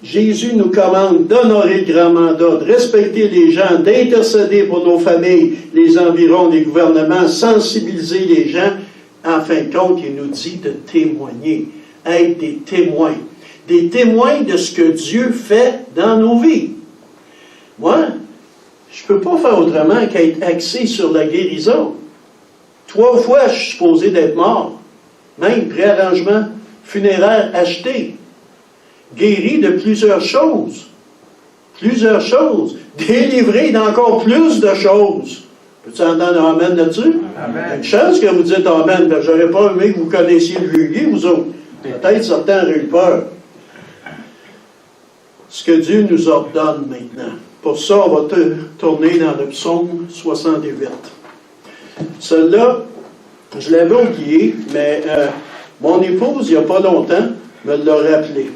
Jésus nous commande d'honorer le grand mandat, de respecter les gens, d'intercéder pour nos familles, les environs, les gouvernements, sensibiliser les gens. En fin de compte, il nous dit de témoigner, être des témoins. Des témoins de ce que Dieu fait dans nos vies. Moi, je ne peux pas faire autrement qu'être axé sur la guérison. 3 fois, je suis supposé d'être mort. Même préarrangement funéraire acheté. Guéri de plusieurs choses. Plusieurs choses. Délivré d'encore plus de choses. Peux-tu entendre un amen là-dessus? Amen. Une chance que vous dites amen, parce que j'aurais pas aimé que vous connaissiez le vieux vous autres. Peut-être certains auraient eu peur. Ce que Dieu nous ordonne maintenant. Pour ça, on va tourner dans le psaume 68. Celui-là, je l'avais oublié, mais mon épouse, il n'y a pas longtemps, me l'a rappelé.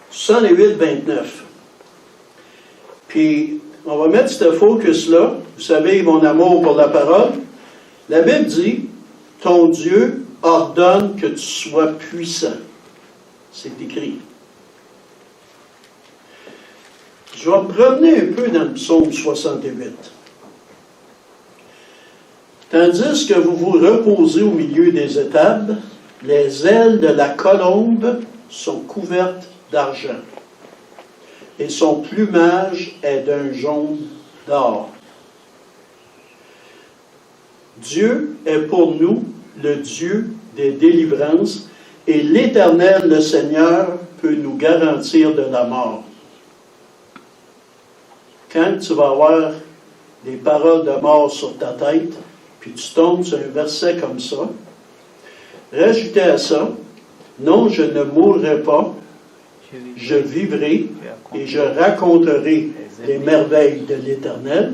68, 29. Puis, on va mettre ce focus-là. Vous savez, mon amour pour la parole. La Bible dit, ton Dieu ordonne que tu sois puissant. C'est écrit. Je vais me promener un peu dans le psaume 68. Tandis que vous vous reposez au milieu des étables, les ailes de la colombe sont couvertes d'argent, et son plumage est d'un jaune d'or. Dieu est pour nous le Dieu des délivrances, et l'Éternel, le Seigneur, peut nous garantir de la mort. Quand tu vas avoir des paroles de mort sur ta tête, puis tu tombes sur un verset comme ça, rajoutez à ça, non, je ne mourrai pas, je vivrai et je raconterai les merveilles de l'Éternel.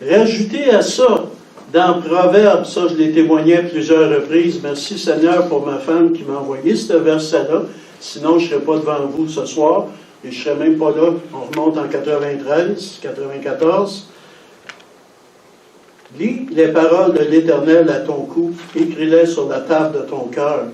Rajoutez à ça, dans Proverbes, ça je l'ai témoigné à plusieurs reprises, merci Seigneur pour ma femme qui m'a envoyé ce verset-là, sinon je ne serais pas devant vous ce soir, et je ne serais même pas là, on remonte en 93, 94. Lis les paroles de l'Éternel à ton cou, écris-les sur la table de ton cœur.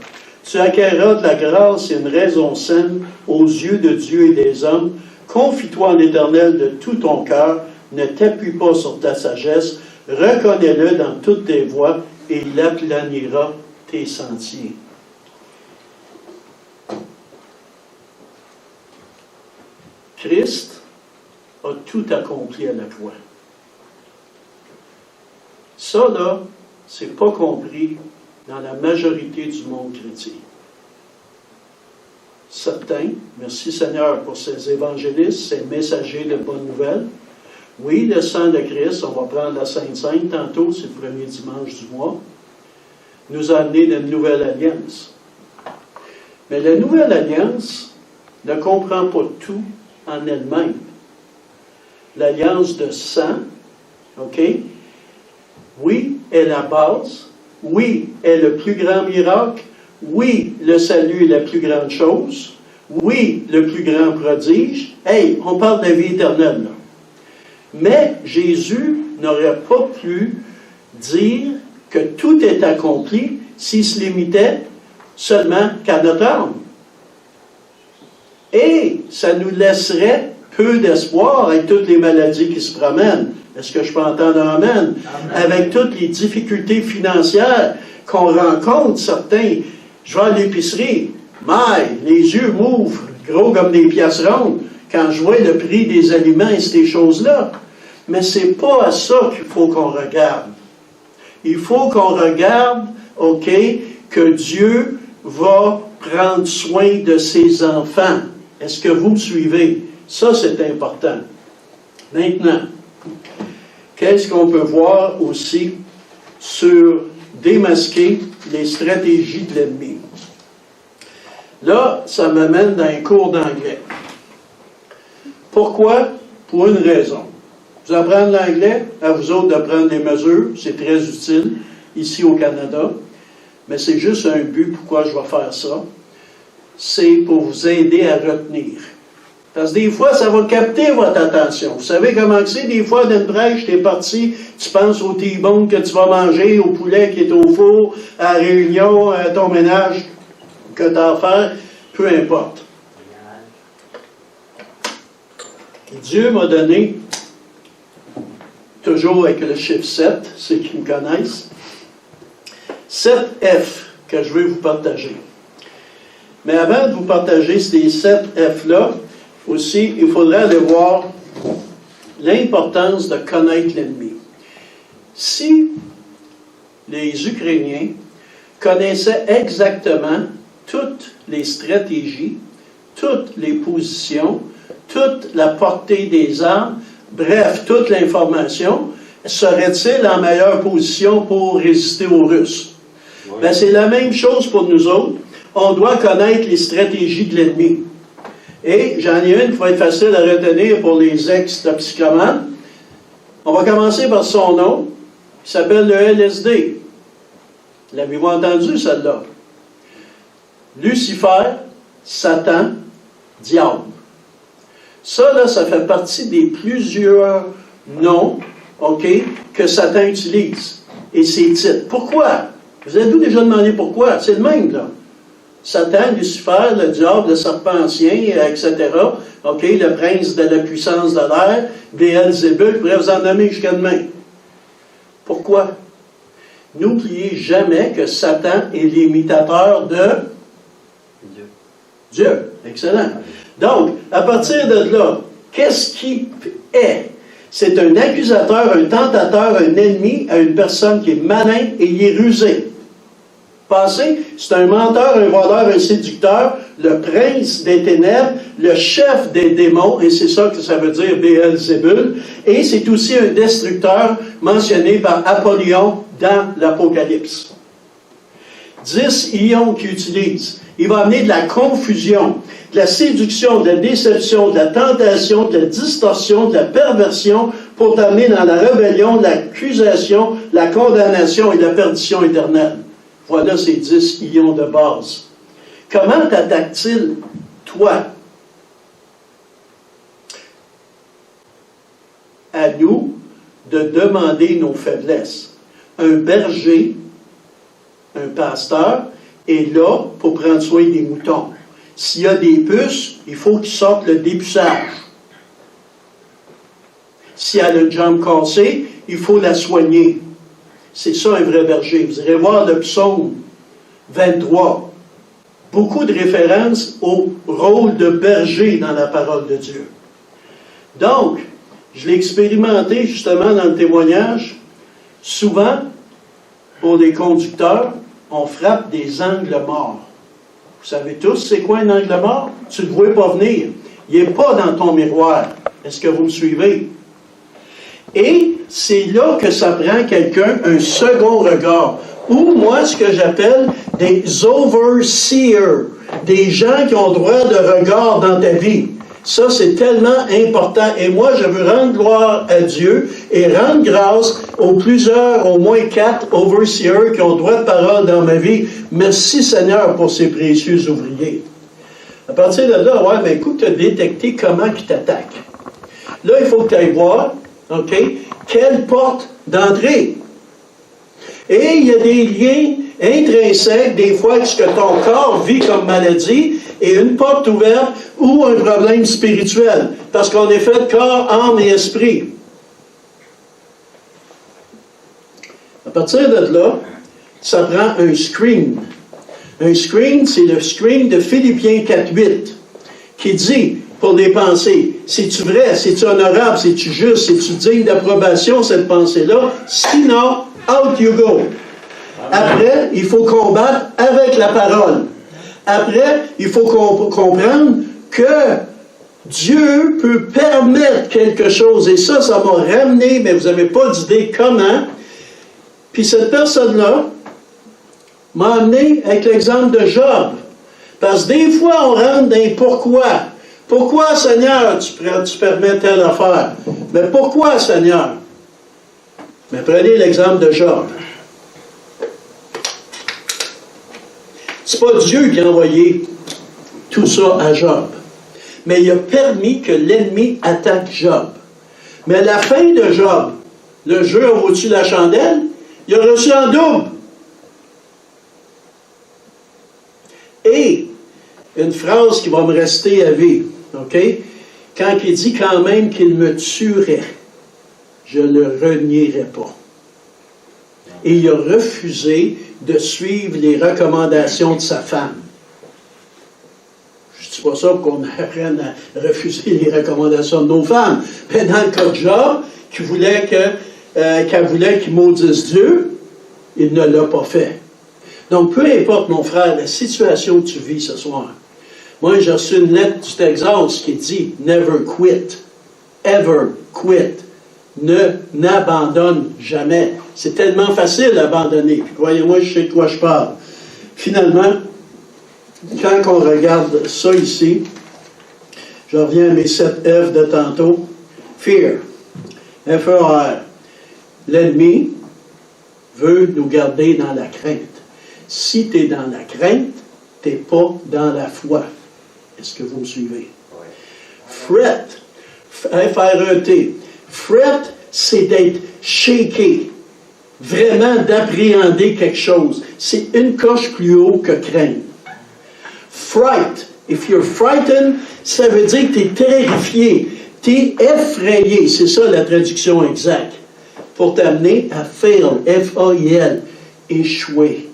Tu acquerras de la grâce et une raison saine aux yeux de Dieu et des hommes. Confie-toi en l'Éternel de tout ton cœur, ne t'appuie pas sur ta sagesse, reconnais-le dans toutes tes voies et il aplanira tes sentiers. Christ a tout accompli à la croix. Ça, là, c'est pas compris dans la majorité du monde chrétien. Certains, merci Seigneur pour ces évangélistes, ces messagers de bonnes nouvelles. Oui, le sang de Christ, on va prendre la Sainte Seine tantôt, c'est le premier dimanche du mois, nous a amené une nouvelle alliance. Mais la nouvelle alliance ne comprend pas tout en elle-même. L'alliance de sang, OK? Oui, est la base. Oui, est le plus grand miracle. Oui, le salut est la plus grande chose. Oui, le plus grand prodige. Hey, on parle de la vie éternelle, là. Mais Jésus n'aurait pas pu dire que tout est accompli s'il se limitait seulement qu'à notre âme. Et ça nous laisserait peu d'espoir avec toutes les maladies qui se promènent. Est-ce que je peux entendre un amen? Avec toutes les difficultés financières qu'on rencontre, certains, je vais à l'épicerie, les yeux m'ouvrent, gros comme des pièces rondes, quand je vois le prix des aliments et ces choses-là. Mais c'est pas à ça qu'il faut qu'on regarde. Il faut qu'on regarde, OK, que Dieu va prendre soin de ses enfants. Est-ce que vous me suivez? Ça, c'est important. Maintenant, qu'est-ce qu'on peut voir aussi sur démasquer les stratégies de l'ennemi? Là, ça m'amène dans un cours d'anglais. Pourquoi? Pour une raison. Vous apprendre l'anglais, à vous autres d'apprendre les mesures, c'est très utile ici au Canada, mais c'est juste un but pourquoi je vais faire ça. C'est pour vous aider à retenir. Parce que des fois, ça va capter votre attention. Vous savez comment c'est? Des fois, dans une prêche, tu es parti, tu penses au T-bone que tu vas manger, au poulet qui est au four, à la réunion, à ton ménage que tu as à faire, peu importe. Dieu m'a donné, toujours avec le chiffre 7, ceux qui me connaissent, 7 F que je veux vous partager. Mais avant de vous partager ces 7 F-là, aussi, il faudrait aller voir l'importance de connaître l'ennemi. Si les Ukrainiens connaissaient exactement toutes les stratégies, toutes les positions, toute la portée des armes, bref, toute l'information, seraient-ils en meilleure position pour résister aux Russes? Oui. Ben, c'est la même chose pour nous autres. On doit connaître les stratégies de l'ennemi. Et j'en ai une qui va être facile à retenir pour les ex-toxicomanes. On va commencer par son nom, qui s'appelle le LSD. L'avez-vous entendu, celle-là? Lucifer, Satan, diable. Ça, là, ça fait partie des plusieurs noms, OK, que Satan utilise. Et ses titres. Pourquoi? Vous avez-vous déjà demandé pourquoi? C'est le même, là. Satan, Lucifer, le diable, le serpent ancien, etc. OK, le prince de la puissance de l'air, Béelzébul, je pourrais vous en nommer jusqu'à demain. Pourquoi? N'oubliez jamais que Satan est l'imitateur de Dieu. Dieu. Excellent. Donc, à partir de là, qu'est-ce qui est? C'est un accusateur, un tentateur, un ennemi à une personne qui est malin et il est rusé. Pensez, c'est un menteur, un voleur, un séducteur, le prince des ténèbres, le chef des démons, et c'est ça que ça veut dire Béelzébul, et c'est aussi un destructeur mentionné par Apollyon dans l'Apocalypse. 10 ions qu'il utilise. Il va amener de la confusion, de la séduction, de la déception, de la tentation, de la distorsion, de la perversion, pour t'amener dans la rébellion, l'accusation, la condamnation et la perdition éternelle. Voilà ces 10 ions de base. Comment t'attaque-t-il, toi? À nous de demander nos faiblesses. Un berger, un pasteur, est là pour prendre soin des moutons. S'il y a des puces, il faut qu'il sorte le dépuçage. Si elle a une jambe cassée, il faut la soigner. C'est ça un vrai berger. Vous irez voir le psaume 23. Beaucoup de références au rôle de berger dans la parole de Dieu. Donc, je l'ai expérimenté justement dans le témoignage. Souvent, pour les conducteurs, on frappe des angles morts. Vous savez tous c'est quoi un angle mort? Tu ne le vois pas venir. Il n'est pas dans ton miroir. Est-ce que vous me suivez? Et c'est là que ça prend quelqu'un, un second regard. Ou moi, ce que j'appelle des overseers, des gens qui ont droit de regard dans ta vie. Ça, c'est tellement important. Et moi, je veux rendre gloire à Dieu et rendre grâce aux plusieurs, au moins 4 overseers qui ont droit de parole dans ma vie. Merci Seigneur pour ces précieux ouvriers. À partir de là, ouais, mais écoute, tu as détecté comment ils t'attaquent. Là, il faut que tu ailles voir, OK, quelle porte d'entrée. Et il y a des liens intrinsèques, des fois, avec ce que ton corps vit comme maladie, et une porte ouverte ou un problème spirituel. Parce qu'on est fait de corps, âme et esprit. À partir de là, ça prend un screen. Un screen, c'est le screen de Philippiens 4.8, qui dit, pour les pensées, c'est-tu vrai, c'est-tu honorable, c'est-tu juste, c'est-tu digne d'approbation, cette pensée-là? Sinon, out you go. Après, il faut combattre avec la parole. Après, il faut comprendre que Dieu peut permettre quelque chose. Et ça m'a ramené, mais vous n'avez pas d'idée comment. Puis cette personne-là m'a amené avec l'exemple de Job. Parce que des fois, on rentre dans pourquoi. Pourquoi, Seigneur, tu permets telle affaire? Mais pourquoi, Seigneur? Mais prenez l'exemple de Job. C'est pas Dieu qui a envoyé tout ça à Job. Mais il a permis que l'ennemi attaque Job. Mais à la fin de Job, le jeu a vaut-tu la chandelle? Il a reçu en double. Et une phrase qui va me rester à vie. OK? Quand il dit quand même qu'il me tuerait, je ne le renierai pas. Et il a refusé de suivre les recommandations de sa femme. Je ne dis pas ça pour qu'on apprenne à refuser les recommandations de nos femmes. Mais dans le cas de Job, qu'elle voulait qu'il maudisse Dieu, il ne l'a pas fait. Donc, peu importe, mon frère, la situation que tu vis ce soir. Moi, j'ai reçu une lettre du Texas qui dit « Never quit. Ever quit. » N'abandonne jamais. C'est tellement facile d'abandonner. Puis croyez-moi, je sais de quoi je parle. Finalement, quand on regarde ça ici, je reviens à mes 7 F de tantôt. Fear. F-E-R. L'ennemi veut nous garder dans la crainte. Si tu es dans la crainte, tu n'es pas dans la foi. Est-ce que vous me suivez? Fret. F-R-E-T. Fret, c'est d'être shaké. Vraiment d'appréhender quelque chose. C'est une coche plus haut que craindre. Fright. If you're frightened, ça veut dire que tu es terrifié. Tu es effrayé. C'est ça la traduction exacte. Pour t'amener à fail. F-A-I-L. Échouer.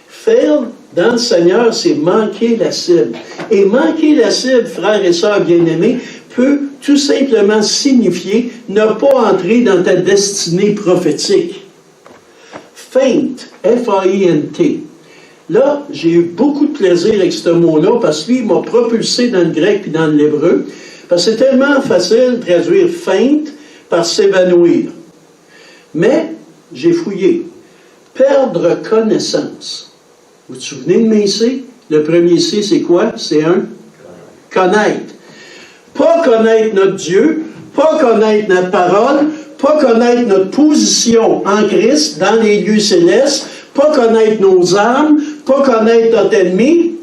Fail, dans le Seigneur, c'est manquer la cible. Et manquer la cible, frères et sœurs bien-aimés, peut tout simplement signifier ne pas entrer dans ta destinée prophétique. Faint, F-A-I-N-T. Là, j'ai eu beaucoup de plaisir avec ce mot-là parce qu'il m'a propulsé dans le grec et dans l'hébreu. Parce que c'est tellement facile de traduire faint par s'évanouir. Mais, j'ai fouillé. Perdre connaissance. Vous vous souvenez de mes C? Le premier C, c'est quoi? C'est un connaître. Pas connaître notre Dieu, pas connaître notre parole, pas connaître notre position en Christ dans les lieux célestes, pas connaître nos âmes, pas connaître notre ennemi.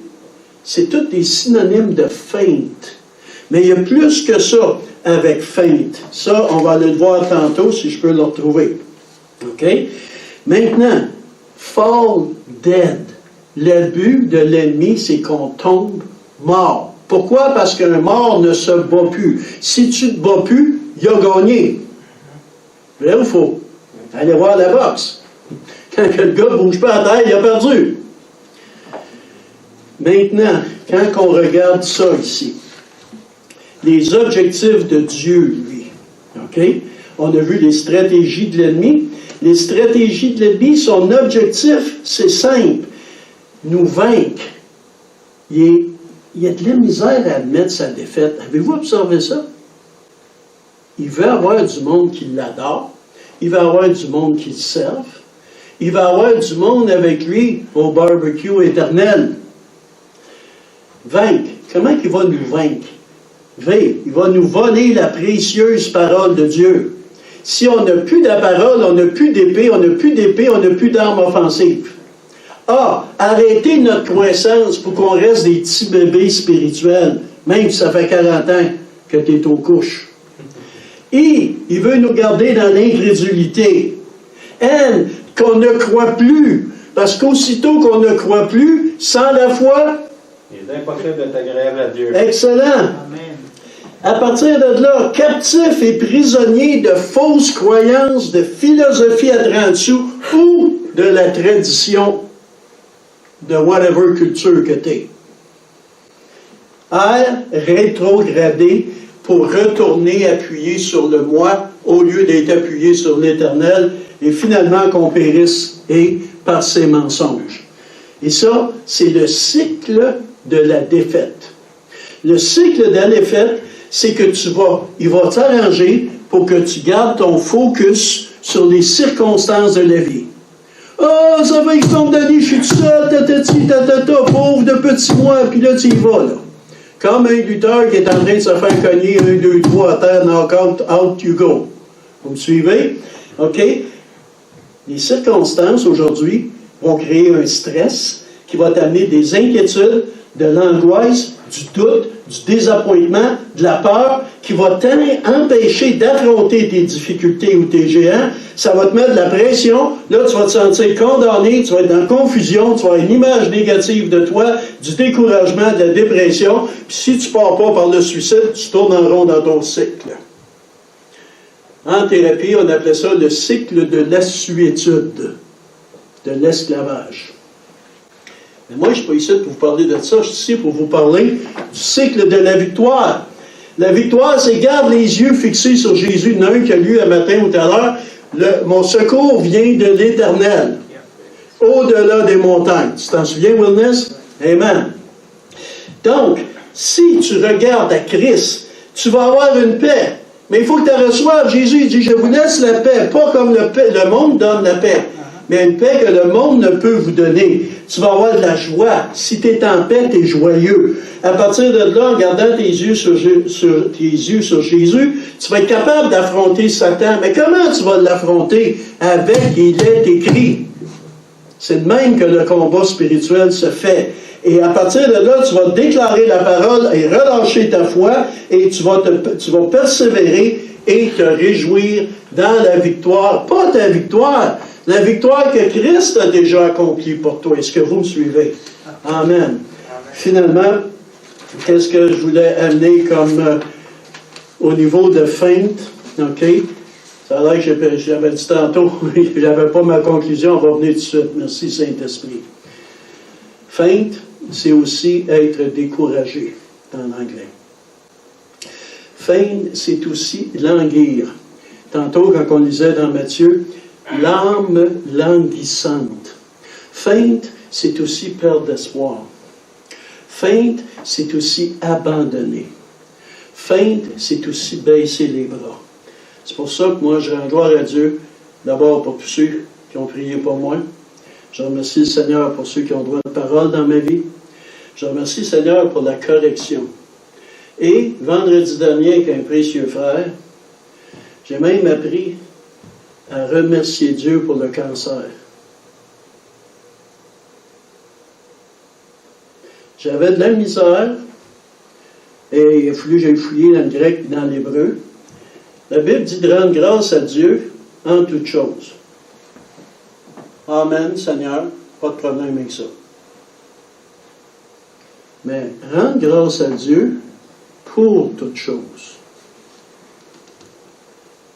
C'est tous des synonymes de feinte. Mais il y a plus que ça avec feinte. Ça, on va aller le voir tantôt si je peux le retrouver. OK? Maintenant, fall dead. Le but de l'ennemi, c'est qu'on tombe mort. Pourquoi? Parce qu'un mort ne se bat plus. Si tu ne te bats plus, il a gagné. Vrai ou faux? Allez voir la boxe. Quand le gars ne bouge pas à terre, il a perdu. Maintenant, quand on regarde ça ici, les objectifs de Dieu, lui, OK? On a vu les stratégies de l'ennemi. Les stratégies de l'ennemi, son objectif, c'est simple. Nous vaincre. Il y a de la misère à admettre sa défaite. Avez-vous observé ça? Il veut avoir du monde qui l'adore. Il va avoir du monde qui le serve. Il va avoir du monde avec lui au barbecue éternel. Vaincre. Comment il va nous vaincre? Il va nous voler la précieuse parole de Dieu. Si on n'a plus de parole, on n'a plus d'épée, on n'a plus d'épée, on n'a plus d'armes offensives. Arrêtez notre croissance pour qu'on reste des petits bébés spirituels, même si ça fait 40 ans que tu es aux couches. Et il veut nous garder dans l'incrédulité. Qu'on ne croit plus. Parce qu'aussitôt qu'on ne croit plus, sans la foi, il est impossible d'être agréable à Dieu. Excellent. Amen. À partir de là, captif et prisonnier de fausses croyances, de philosophie à 30 sous ou de la tradition de whatever culture que tu es. Rétrogradé pour retourner appuyer sur le moi au lieu d'être appuyé sur l'Éternel et finalement qu'on périsse et par ses mensonges. Et ça, c'est le cycle de la défaite. Le cycle de la défaite, c'est que il va t'arranger pour que tu gardes ton focus sur les circonstances de la vie. « ça va, il tombe d'année, je suis tout seul, tatati, tatata, pauvre de petit moi, puis là, tu y vas, là. » Comme un lutteur qui est en train de se faire cogner 1, 2, 3 à terre, knock-out, out you go. Vous me suivez? OK? Les circonstances, aujourd'hui, vont créer un stress qui va t'amener des inquiétudes, de l'angoisse, du doute, du désappointement, de la peur, qui va t'empêcher d'affronter tes difficultés ou tes géants. Ça va te mettre de la pression. Là, tu vas te sentir condamné, tu vas être dans confusion, tu vas avoir une image négative de toi, du découragement, de la dépression. Puis si tu ne pars pas par le suicide, tu tournes en rond dans ton cycle. En thérapie, on appelait ça le cycle de l'assuétude, de l'esclavage. Mais moi, je ne suis pas ici pour vous parler de ça, je suis ici pour vous parler du cycle de la victoire. La victoire, c'est garde les yeux fixés sur Jésus. Il y en a un qui a lu un matin ou tout à l'heure, mon secours vient de l'Éternel, au-delà des montagnes. Tu t'en souviens, Wilness? Amen. Donc, si tu regardes à Christ, tu vas avoir une paix. Mais il faut que tu la reçoives. Jésus il dit, je vous laisse la paix, pas comme le monde donne la paix, mais une paix que le monde ne peut vous donner. Tu vas avoir de la joie. Si tu es en paix, tu es joyeux. À partir de là, en gardant tes yeux sur Jésus, tu vas être capable d'affronter Satan. Mais comment tu vas l'affronter? Avec, il est écrit. C'est de même que le combat spirituel se fait. Et à partir de là, tu vas déclarer la parole et relâcher ta foi, et tu vas persévérer et te réjouir dans la victoire. Pas ta victoire, la victoire que Christ a déjà accomplie pour toi. Est-ce que vous me suivez? Amen. Amen. Finalement, qu'est-ce que je voulais amener comme au niveau de feinte? OK? Ça a l'air que j'avais dit tantôt, je n'avais pas ma conclusion, on va venir tout de suite. Merci Saint-Esprit. Feinte, c'est aussi être découragé en anglais. Feinte, c'est aussi languir. Tantôt, quand on lisait dans Matthieu, l'âme languissante. Feinte, c'est aussi perdre d'espoir. Feinte, c'est aussi abandonner. Feinte, c'est aussi baisser les bras. C'est pour ça que moi, je rends gloire à Dieu, d'abord pour tous ceux qui ont prié pour moi. Je remercie le Seigneur pour ceux qui ont droit de parole dans ma vie. Je remercie le Seigneur pour la correction. Et vendredi dernier, avec un précieux frère, j'ai même appris à remercier Dieu pour le cancer. J'avais de la misère, et il a fallu que j'aille fouiller dans le grec et dans l'hébreu. La Bible dit de rendre grâce à Dieu en toutes choses. Amen, Seigneur, pas de problème avec ça. Mais rendre grâce à Dieu pour toutes choses.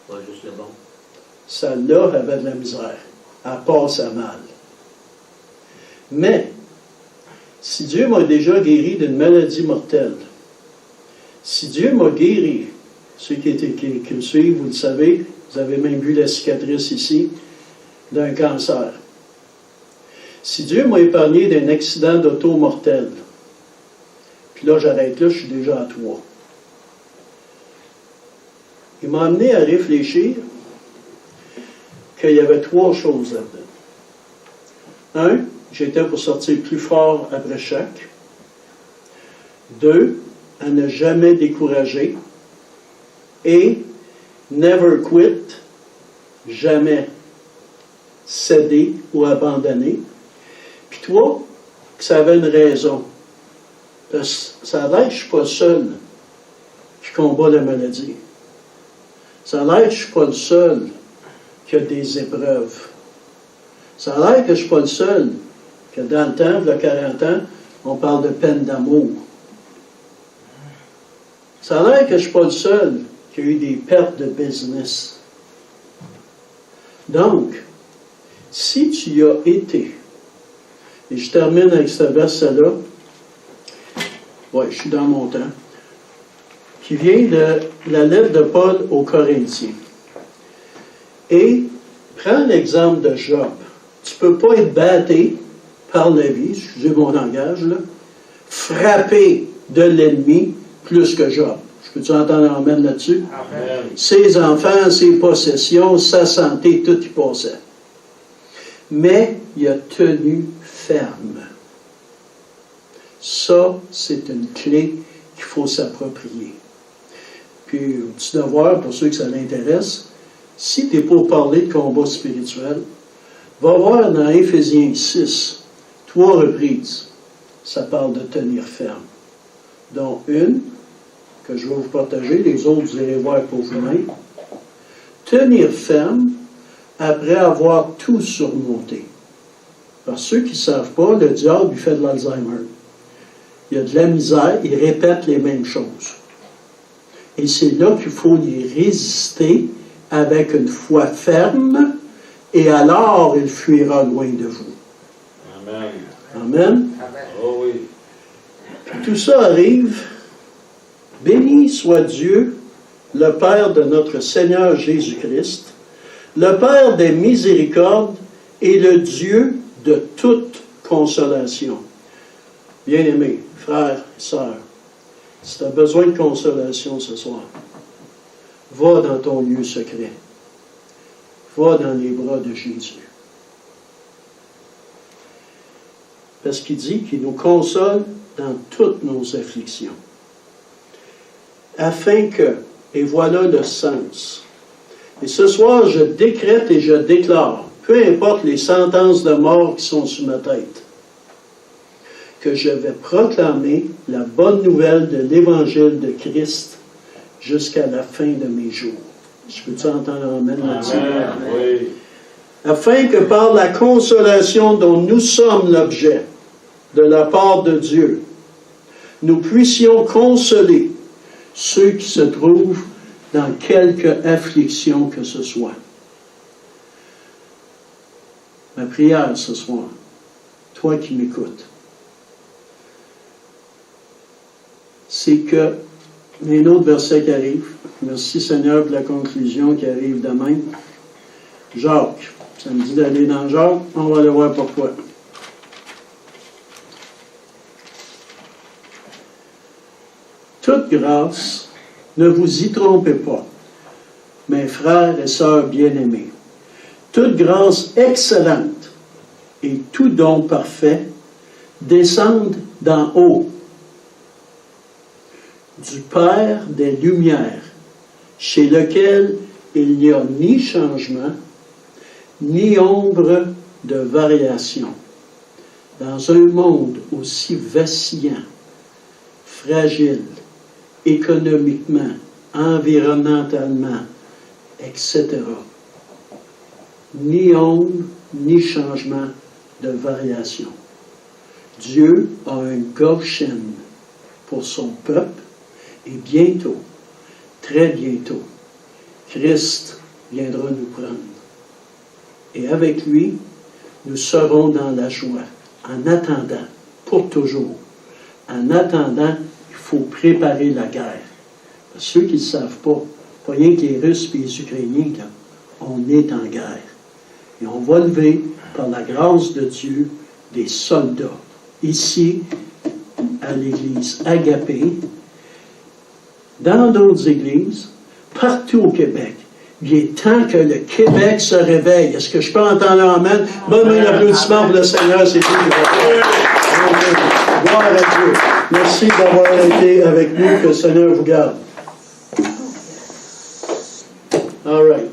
Pas juste le bon. Celle-là avait de la misère. Elle passe à mal. Mais, si Dieu m'a déjà guéri d'une maladie mortelle, si Dieu m'a guéri, ceux qui me suivent, vous le savez, vous avez même vu la cicatrice ici, d'un cancer. Si Dieu m'a épargné d'un accident d'auto mortel, puis là j'arrête là, je suis déjà à 3. Il m'a amené à réfléchir qu'il y avait 3 choses là-dedans. 1, j'étais pour sortir plus fort après chaque. 2, à ne jamais décourager. Et never quit, jamais céder ou abandonner. Puis 3, que ça avait une raison. Parce que ça a l'air que je ne suis pas seul qui combat la maladie. Ça a l'air que je ne suis pas le seul qui a des épreuves. Ça a l'air que je ne suis pas le seul que dans le temps, il y a 40 ans, on parle de peine d'amour. Ça a l'air que je ne suis pas le seul qui a eu des pertes de business. Donc, si tu y as été, et je termine avec ce verset-là, ouais, je suis dans mon temps, qui vient de la lettre de Paul aux Corinthiens. Et prends l'exemple de Job. Tu ne peux pas être battu par la vie, excusez mon langage, là, frappé de l'ennemi plus que Job. Peux-tu entendre amène là-dessus? Amen. Ses enfants, ses possessions, sa santé, tout y passait. Mais il a tenu ferme. Ça, c'est une clé qu'il faut s'approprier. Puis, un petit devoir, pour ceux que ça l'intéresse, si tu n'es pas pour parler de combat spirituel, va voir dans Éphésiens 6, 3 reprises, ça parle de tenir ferme. dont une que je vais vous partager, les autres vous irez voir pour vous-même. Tenir ferme après avoir tout surmonté. Parce que ceux qui ne savent pas, le diable, il fait de l'Alzheimer. Il y a de la misère, il répète les mêmes choses. Et c'est là qu'il faut y résister avec une foi ferme, et alors il fuira loin de vous. Amen. Amen. Oh oui. Tout ça arrive. Béni soit Dieu, le Père de notre Seigneur Jésus-Christ, le Père des miséricordes et le Dieu de toute consolation. Bien-aimés, frères et sœurs, si tu as besoin de consolation ce soir, va dans ton lieu secret. Va dans les bras de Jésus. Parce qu'il dit qu'il nous console dans toutes nos afflictions. Afin que, et voilà le sens. Et ce soir, je décrète et je déclare, peu importe les sentences de mort qui sont sur ma tête, que je vais proclamer la bonne nouvelle de l'Évangile de Christ jusqu'à la fin de mes jours. Je peux-tu entendre un amen là-dessus? Oui. Afin que par la consolation dont nous sommes l'objet de la part de Dieu, nous puissions consoler ceux qui se trouvent dans quelque affliction que ce soit. Ma prière ce soir, toi qui m'écoutes, c'est que, il y a un autre verset qui arrive. Merci Seigneur pour la conclusion qui arrive demain. Jacques, ça me dit d'aller dans Jacques, on va aller voir pourquoi. Toute grâce, ne vous y trompez pas, mes frères et sœurs bien-aimés. Toute grâce excellente et tout don parfait descendent d'en haut, du Père des Lumières, chez lequel il n'y a ni changement, ni ombre de variation. Dans un monde aussi vacillant, fragile, économiquement, environnementalement, etc. Ni ombre, ni changement de variation. Dieu a un Goshen pour son peuple, et bientôt, très bientôt, Christ viendra nous prendre. Et avec lui, nous serons dans la joie, en attendant, pour toujours. En attendant, il faut préparer la guerre. Parce que ceux qui ne le savent pas rien que les Russes et les Ukrainiens, là, on est en guerre. Et on va lever, par la grâce de Dieu, des soldats. Ici, à l'église Agapé, dans d'autres églises, partout au Québec. Il est temps que le Québec se réveille. Est-ce que je peux entendre un amen? Bonne main d'applaudissement pour le Seigneur, c'est tout. Gloire à Dieu. Merci d'avoir été avec nous. Que le Seigneur vous garde. All right.